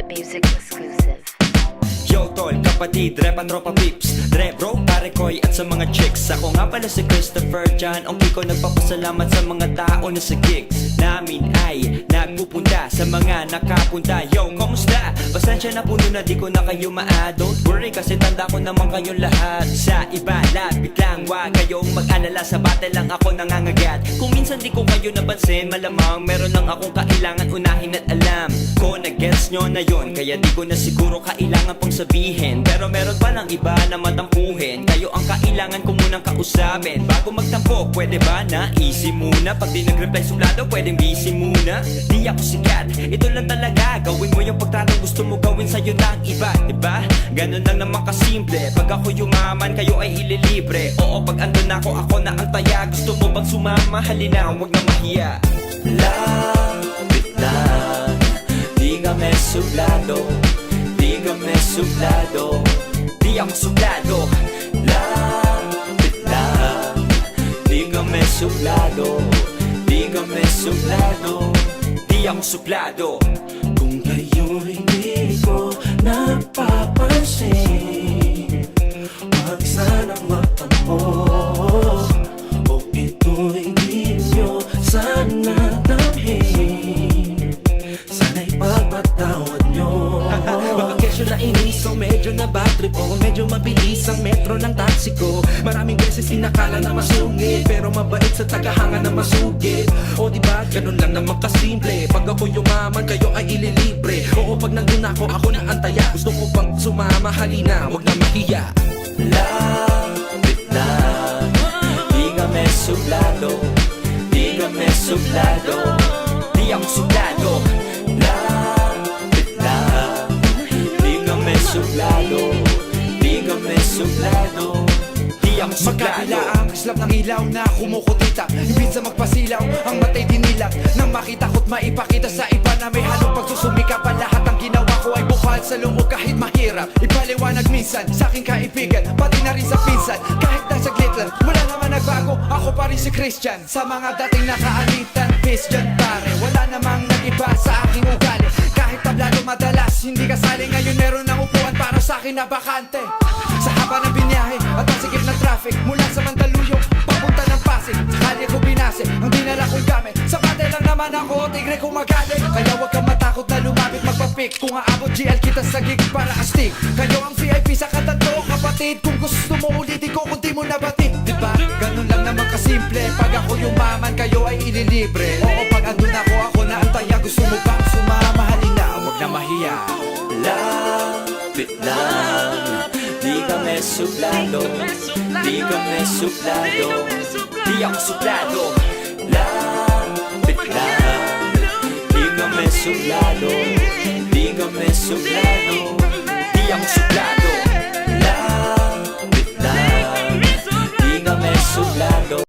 Music exclusive. Yo tol, kapatid, rep at tropa pips, Dre bro, pare koy at sa mga chicks. Ako nga pala si Christopher John, ang Kiko. Nagpapasalamat sa mga tao na sa gigs namin ay nagpupunta sa mga nakapunta. Yo, kamusta? Pasensya na puno na di ko na kayo Don't worry kasi tanda ko naman kayong lahat. Sa iba, lapit lang, wag kayong mag-alala. Sa battle lang ako nangangagat. Kung minsan di ko kayo napansin, malamang meron lang akong kailangan unahin at alam ko na gets nyo na yon. Kaya di ko na siguro kailangan pang sabihin, pero meron pa lang iba na matampuhin. Kayo ang kailangan ko munang kausapin bago magtampo, pwede ba na easy muna? Pag di nag-reply suplado, pwedeng busy muna. Di ako sikat, ito lang talaga. Gawin mo yung pagtratong gusto mo gawin sa'yo ng iba, diba? Ganun lang naman kasimple. Pag ako yumaman, kayo ay ililibre. Oo, pag andun ako na ang taya. Gusto mo bang sumama? Halina, huwag na mahiya. Lapit lang, di kami suplado, di kami suplado, di ako suplado. Lapit lang, di kami suplado, di kami suplado, di ako suplado. Kung kayo'y di ko napapansin, wag sanang magtampo. O ito'y di nyo sana damhin, sana'y pagpatawad nyo. Baka kesyo na inis o medyo na bad trip, o medyo mabilis ang metro ng taxi ko. Maraming beses sinakala na masungit, pero mabait sa tagahanga na masugit. O diba, ganun lang naman kasimple. Pag ako yumaman, kayo ay ililibre. Oo, pag nandun ako na ang taya. Gusto ko bang sumama? Halina, wag na mahiya. Lapit lang, di kami suplado, di kami suplado, di ako suplado. Lapit lang, di kami suplado, di kami suplado, di ako suplado. Magkabila ang kislap ng ilaw na kumukutita. Imbis sa magpasilaw, ang matay dinilag. Nang makita ko't maipakita sa iba na may halong pagsusumikap. Ang lahat ng ginawa ko ay bukal sa loob kahit mahirap. Ipaliwanag minsan sa aking kaibigan, pati na rin sa pinsan. Kahit na saglit lang, wala naman nagbago. Ako pa rin si Christian, sa mga dating nakaalitan. Christian pare, wala namang nag-iba sa aking ugali. Kahit tablado madalas, hindi kasali. Ngayon meron ng upuan para sa akin na bakante. Sa haba ng binyahe at ang sikip ng traffic, mula sa Mandaluyong papunta ng Pasig, sakali ko binase ang dinala kong gamit. Sa batay lang naman ako, tigre kong magaling. Kaya huwag kang matakot na lumapit magpapik. Kung aabot GL kita sa gig para astig. Kayo ang VIP sa katanto, kapatid. Kung gusto mo ulitin ko kung di mo nabatid, diba? Ganun lang naman kasimple. Pag ako yumaman, kayo ay ililibre. Oo, pag andun ako na ang taya. Gusto mo bang sumama? Halina, huwag na mahiya. Lapit lang, di kami suplado, di kami suplado, di ako suplado. Lapit lang, di kami suplado, di kami suplado.